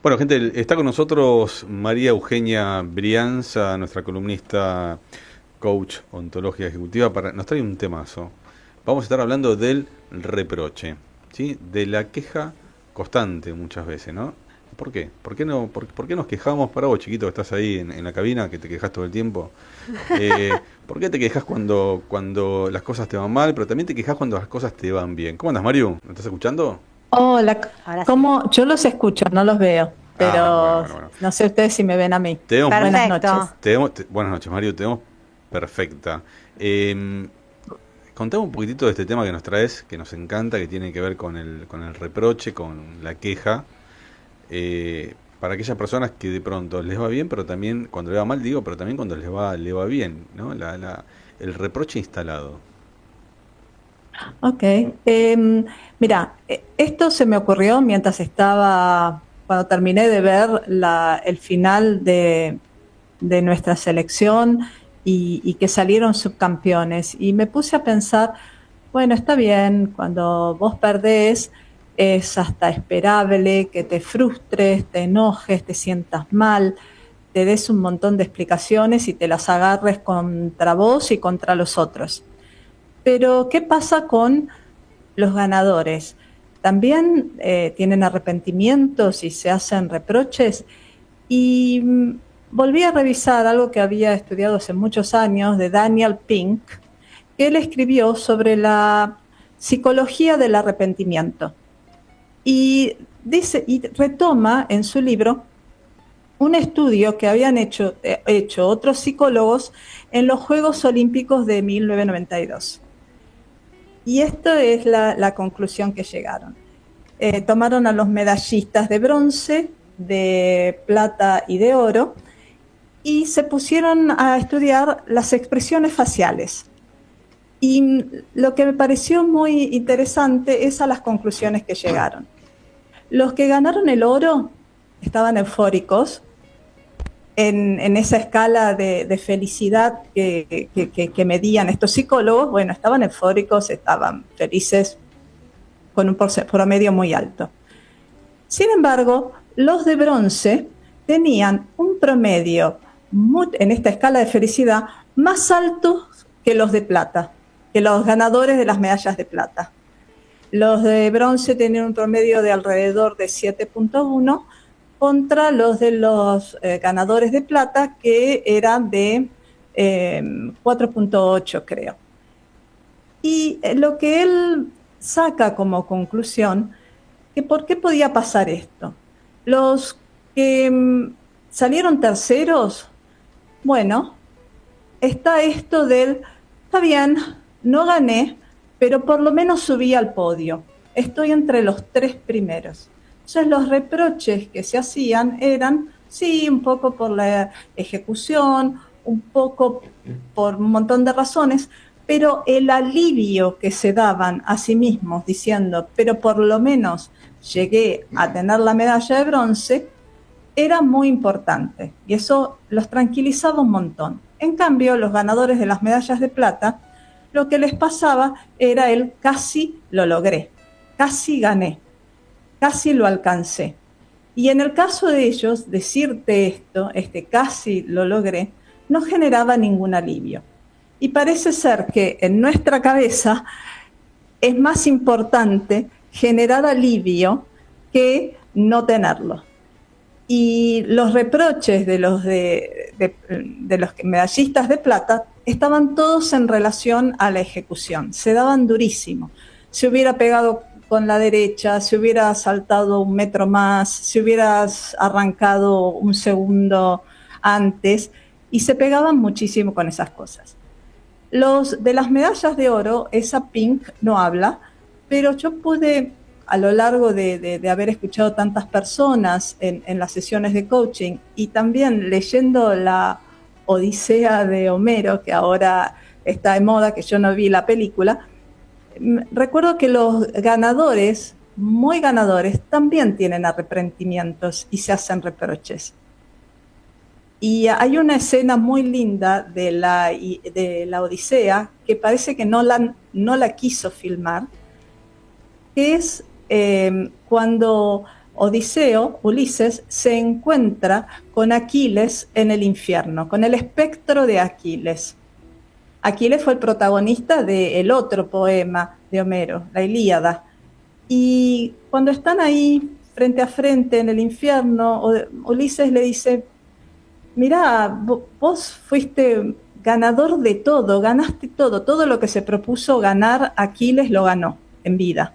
Bueno, gente, está con nosotros María Eugenia Brianza, nuestra columnista, coach ontología ejecutiva, nos trae un temazo. Vamos a estar hablando del reproche, ¿sí? De la queja constante muchas veces, ¿no? ¿Por qué? ¿Por qué no? ¿Por qué nos quejamos? Para vos, chiquito, que estás ahí en la cabina, que te quejas todo el tiempo. ¿Por qué te quejas cuando las cosas te van mal, pero también te quejas cuando las cosas te van bien? ¿Cómo andas, Mario? ¿Me estás escuchando? Hola, Ahora sí. ¿cómo? Yo los escucho, no los veo, Ah, bueno, pero bueno, bueno. no sé ustedes si me ven a mí. Tenemos muy, Buenas Perfecto. noches. buenas noches, Mario, tenemos perfecta. Eh, Contame un poquitito de este tema que nos traes, que nos encanta, que tiene que ver con el reproche, con la queja, para aquellas personas que de pronto les va bien, pero también cuando les va mal, digo, pero también cuando le va bien, ¿no? El reproche instalado. Ok. Mira, esto se me ocurrió mientras cuando terminé de ver el final de nuestra selección y que salieron subcampeones. Y me puse a pensar, bueno, está bien, cuando vos perdés es hasta esperable que te frustres, te enojes, te sientas mal, te des un montón de explicaciones y te las agarres contra vos y contra los otros. Pero, ¿qué pasa con los ganadores? También tienen arrepentimientos y se hacen reproches. Y volví a revisar algo que había estudiado hace muchos años de Daniel Pink, que él escribió sobre la psicología del arrepentimiento. Y dice, y retoma en su libro un estudio que habían hecho otros psicólogos en los Juegos Olímpicos de 1992. Y esta es la conclusión que llegaron. Tomaron a los medallistas de bronce, de plata y de oro y se pusieron a estudiar las expresiones faciales. Y lo que me pareció muy interesante es a las conclusiones que llegaron. Los que ganaron el oro estaban eufóricos en esa escala de felicidad que medían estos psicólogos. Bueno, estaban eufóricos, estaban felices con un promedio muy alto. Sin embargo, los de bronce tenían un promedio en esta escala de felicidad más alto que los de plata, que los ganadores de las medallas de plata. Los de bronce tenían un promedio de alrededor de 7.1 contra los de los ganadores de plata, que eran de 4.8, creo. Y lo que él saca como conclusión, que por qué podía pasar esto. Los que salieron terceros, bueno, está esto está bien, no gané, pero por lo menos subí al podio. Estoy entre los 3 primeros. Entonces los reproches que se hacían eran, sí, un poco por la ejecución, un poco por un montón de razones, pero el alivio que se daban a sí mismos diciendo, pero por lo menos llegué a tener la medalla de bronce, era muy importante y eso los tranquilizaba un montón. En cambio, los ganadores de las medallas de plata, lo que les pasaba era el casi lo logré, casi gané, casi lo alcancé. Y en el caso de ellos, decirte esto, casi lo logré, no generaba ningún alivio. Y parece ser que en nuestra cabeza es más importante generar alivio que no tenerlo. Y los reproches de los medallistas de plata estaban todos en relación a la ejecución, se daban durísimo. Se hubiera pegado con la derecha, se hubiera saltado 1 metro más, se hubiera arrancado un segundo antes, y se pegaban muchísimo con esas cosas. Los de las medallas de oro, esa Pink no habla, pero yo pude, a lo largo de haber escuchado tantas personas en las sesiones de coaching y también leyendo la Odisea de Homero, que ahora está de moda, que yo no vi la película, recuerdo que los ganadores, muy ganadores, también tienen arrepentimientos y se hacen reproches. Y hay una escena muy linda de la Odisea que parece que no la quiso filmar, que es cuando Odiseo, Ulises, se encuentra con Aquiles en el infierno, con el espectro de Aquiles. Aquiles fue el protagonista del otro poema de Homero, la Ilíada. Y cuando están ahí frente a frente en el infierno, Ulises le dice, mirá, vos fuiste ganador de todo, ganaste todo lo que se propuso ganar, Aquiles lo ganó en vida.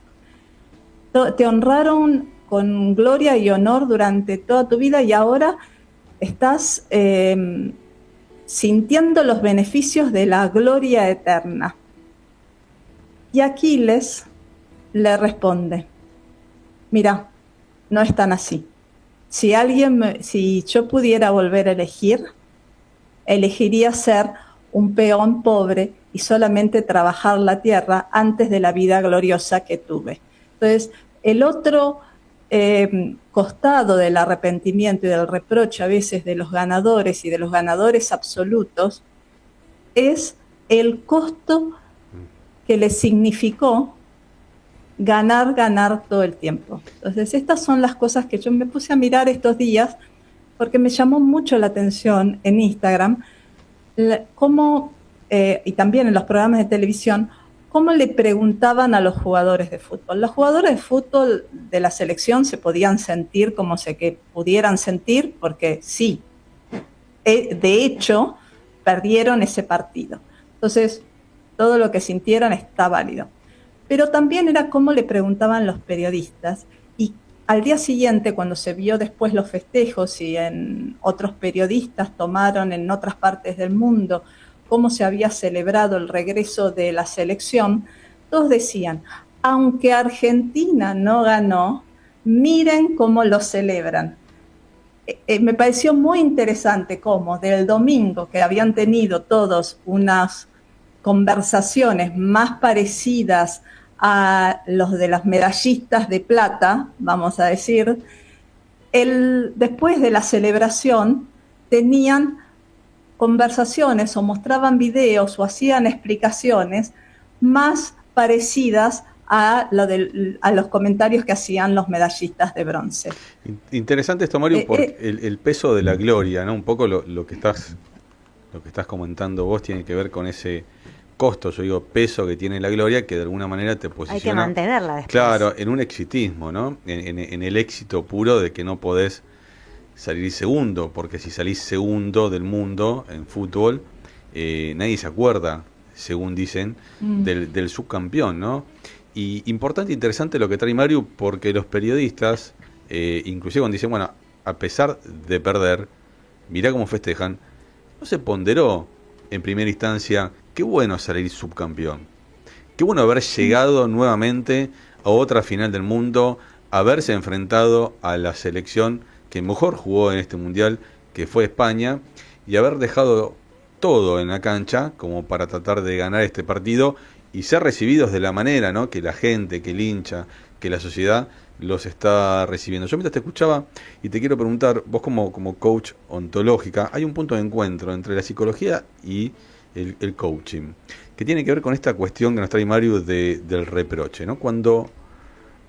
Te honraron con gloria y honor durante toda tu vida y ahora estás sintiendo los beneficios de la gloria eterna. Y Aquiles le responde, mira, no es tan así. Si yo pudiera volver a elegir, elegiría ser un peón pobre y solamente trabajar la tierra antes de la vida gloriosa que tuve. Entonces, el otro costado del arrepentimiento y del reproche a veces de los ganadores y de los ganadores absolutos es el costo que les significó ganar todo el tiempo. Entonces, estas son las cosas que yo me puse a mirar estos días porque me llamó mucho la atención en Instagram, cómo, y también en los programas de televisión, cómo le preguntaban a los jugadores de fútbol. Los jugadores de fútbol de la selección se podían sentir como que pudieran sentir, porque sí, de hecho, perdieron ese partido. Entonces, todo lo que sintieron está válido. Pero también era cómo le preguntaban los periodistas. Y al día siguiente, cuando se vio después los festejos y en otros periodistas tomaron en otras partes del mundo cómo se había celebrado el regreso de la selección, todos decían, aunque Argentina no ganó, miren cómo lo celebran. Me pareció muy interesante cómo del domingo que habían tenido todos unas conversaciones más parecidas a los de las medallistas de plata, vamos a decir, después de la celebración tenían conversaciones o mostraban videos o hacían explicaciones más parecidas a los comentarios que hacían los medallistas de bronce. Interesante esto, Mario, por el peso de la gloria, ¿no? Un poco lo que estás comentando vos tiene que ver con ese costo, yo digo peso que tiene la gloria, que de alguna manera te posiciona. Hay que mantenerla después. Claro, en un exitismo, ¿no? En el éxito puro de que no podés salir segundo, porque si salís segundo del mundo en fútbol, nadie se acuerda, según dicen, del subcampeón, ¿no? Y importante e interesante lo que trae Mario, porque los periodistas, inclusive cuando dicen, bueno, a pesar de perder, mirá cómo festejan, no se ponderó en primera instancia, qué bueno salir subcampeón, qué bueno haber llegado nuevamente a otra final del mundo, haberse enfrentado a la selección que mejor jugó en este mundial, que fue España, y haber dejado todo en la cancha como para tratar de ganar este partido y ser recibidos de la manera, ¿no?, que la gente, que el hincha, que la sociedad los está recibiendo. Yo mientras te escuchaba y te quiero preguntar, vos como coach ontológica, hay un punto de encuentro entre la psicología y el coaching, que tiene que ver con esta cuestión que nos trae Mario del reproche, ¿no?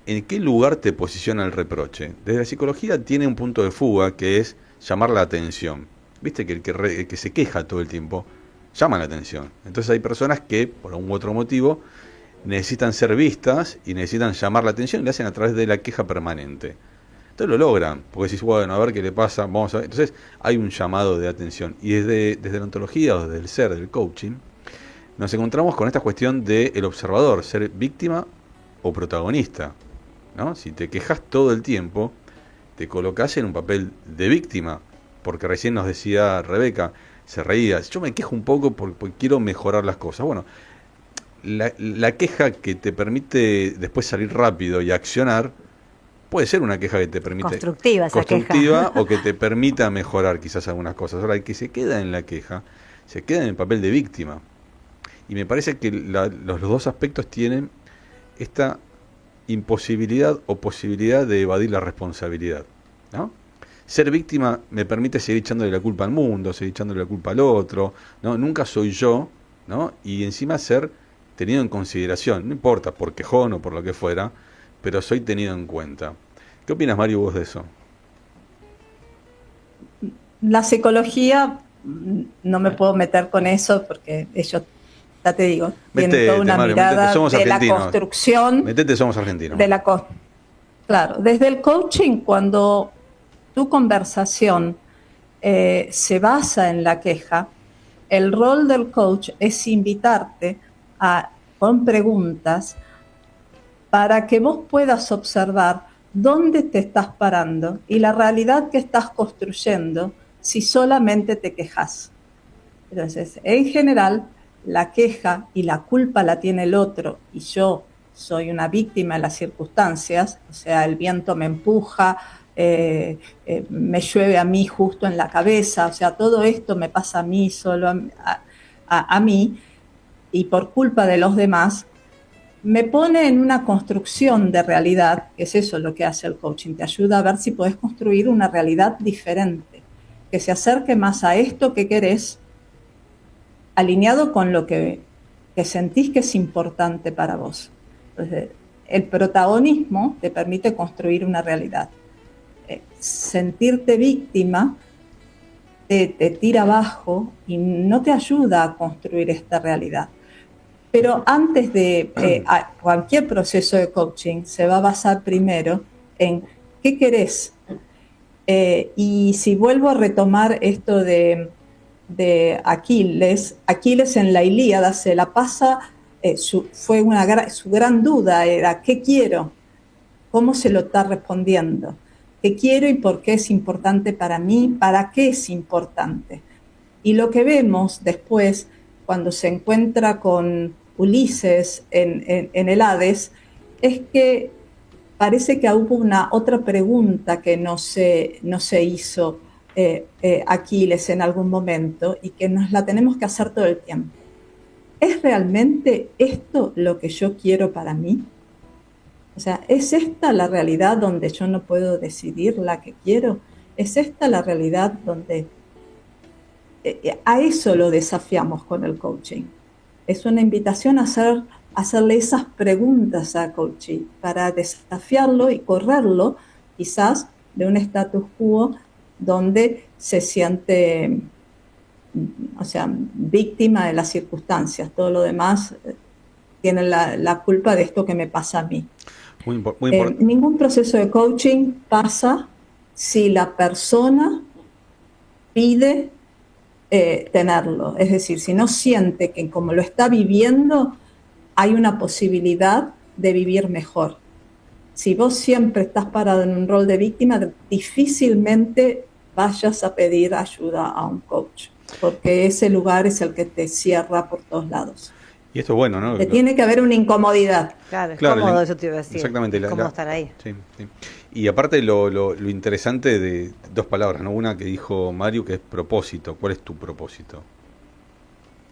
¿En qué lugar te posiciona el reproche? Desde la psicología tiene un punto de fuga que es llamar la atención. Viste que el que se queja todo el tiempo llama la atención. Entonces hay personas que, por un u otro motivo, necesitan ser vistas y necesitan llamar la atención y lo hacen a través de la queja permanente. Entonces lo logran, porque decís, bueno, a ver qué le pasa, vamos a ver. Entonces hay un llamado de atención. Y desde la ontología o desde el ser, del coaching, nos encontramos con esta cuestión del observador, ser víctima o protagonista, ¿no? Si te quejas todo el tiempo, te colocas en un papel de víctima, porque recién nos decía Rebeca, se reía, yo me quejo un poco porque quiero mejorar las cosas. Bueno, la queja que te permite después salir rápido y accionar, puede ser una queja que te permite... Constructiva esa queja. O que te permita mejorar quizás algunas cosas. Ahora, el que se queda en la queja, se queda en el papel de víctima. Y me parece que los dos aspectos tienen esta imposibilidad o posibilidad de evadir la responsabilidad, ¿no? Ser víctima me permite seguir echándole la culpa al mundo, seguir echándole la culpa al otro, ¿no? Nunca soy yo, ¿no? Y encima ser tenido en consideración, no importa por quejón o por lo que fuera, pero soy tenido en cuenta. ¿Qué opinas, Mario, vos de eso? La psicología, no me puedo meter con eso porque ellos, ya te digo, tienen toda una mirada de la construcción. Metete, somos argentinos. Claro, desde el coaching, cuando tu conversación se basa en la queja, el rol del coach es invitarte con preguntas para que vos puedas observar dónde te estás parando y la realidad que estás construyendo si solamente te quejas. Entonces, en general, la queja y la culpa la tiene el otro y yo soy una víctima de las circunstancias, o sea, el viento me empuja, me llueve a mí justo en la cabeza, o sea, todo esto me pasa a mí, solo a mí, y por culpa de los demás, me pone en una construcción de realidad, que es eso lo que hace el coaching, te ayuda a ver si podés construir una realidad diferente, que se acerque más a esto que querés, alineado con lo que sentís que es importante para vos. Entonces, el protagonismo te permite construir una realidad. Sentirte víctima te tira abajo y no te ayuda a construir esta realidad. Pero antes de cualquier proceso de coaching se va a basar primero en qué querés. Y si vuelvo a retomar esto de Aquiles en la Ilíada se la pasa, su gran duda era ¿qué quiero? ¿Cómo se lo está respondiendo? ¿Qué quiero y por qué es importante para mí? ¿Para qué es importante? Y lo que vemos después, cuando se encuentra con Ulises en el Hades, es que parece que hubo una otra pregunta que no se hizo Aquiles en algún momento y que nos la tenemos que hacer todo el tiempo. ¿Es realmente esto lo que yo quiero para mí? O sea, ¿es esta la realidad donde yo no puedo decidir la que quiero? ¿Es esta la realidad donde a eso lo desafiamos con el coaching? Es una invitación a hacerle esas preguntas a coaching para desafiarlo y correrlo quizás de un status quo donde se siente, o sea, víctima de las circunstancias. Todo lo demás tiene la culpa de esto que me pasa a mí. Muy importante. Ningún proceso de coaching pasa si la persona pide tenerlo. Es decir, si no siente que como lo está viviendo, hay una posibilidad de vivir mejor. Si vos siempre estás parado en un rol de víctima, difícilmente vayas a pedir ayuda a un coach, porque ese lugar es el que te cierra por todos lados. Y esto es bueno, ¿no? Tiene que haber una incomodidad. Claro, es cómodo, eso te iba a decir. Exactamente. Cómodo estar ahí. Sí. Y aparte lo interesante de dos palabras, ¿no? Una que dijo Mario, que es propósito. ¿Cuál es tu propósito?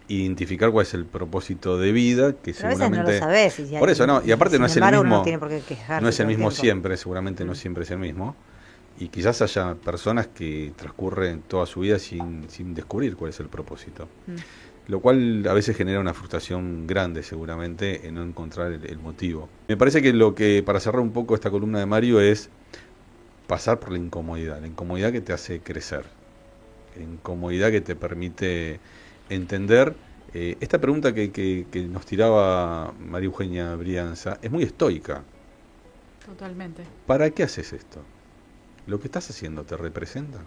Identificar cuál es el propósito de vida, que pero seguramente... A veces no lo sabés. Por eso, ¿no? Y aparte no es el mismo... No tiene por qué quejarse. No es el mismo siempre, seguramente no siempre es el mismo. Y quizás haya personas que transcurren toda su vida sin descubrir cuál es el propósito. Lo cual a veces genera una frustración grande seguramente en no encontrar el motivo. Me parece que para cerrar un poco esta columna de Mario es pasar por la incomodidad que te hace crecer, la incomodidad que te permite entender. Esta pregunta que nos tiraba María Eugenia Brianza es muy estoica. Totalmente. ¿Para qué haces esto? ¿Lo que estás haciendo te representa?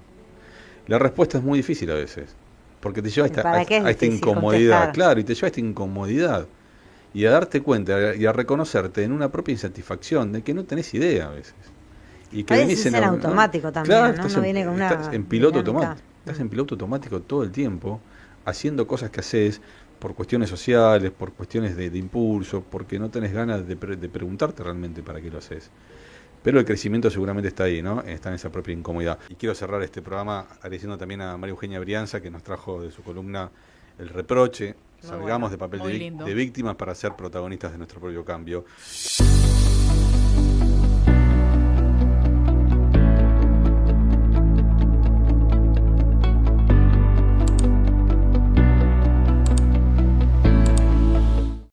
La respuesta es muy difícil a veces. Porque te lleva a esta incomodidad, contestar. Claro, y te lleva a esta incomodidad. Y a darte cuenta y a reconocerte en una propia insatisfacción de que no tenés idea a veces. Y que venís en automático también, claro, ¿no? No viene con una estás en piloto automático. Estás en piloto automático todo el tiempo, haciendo cosas que haces por cuestiones sociales, por cuestiones de impulso, porque no tenés ganas de preguntarte realmente para qué lo haces. Pero el crecimiento seguramente está ahí, ¿no? Está en esa propia incomodidad. Y quiero cerrar este programa agradeciendo también a María Eugenia Brianza, que nos trajo de su columna El Reproche. Salgamos de papel de víctimas para ser protagonistas de nuestro propio cambio.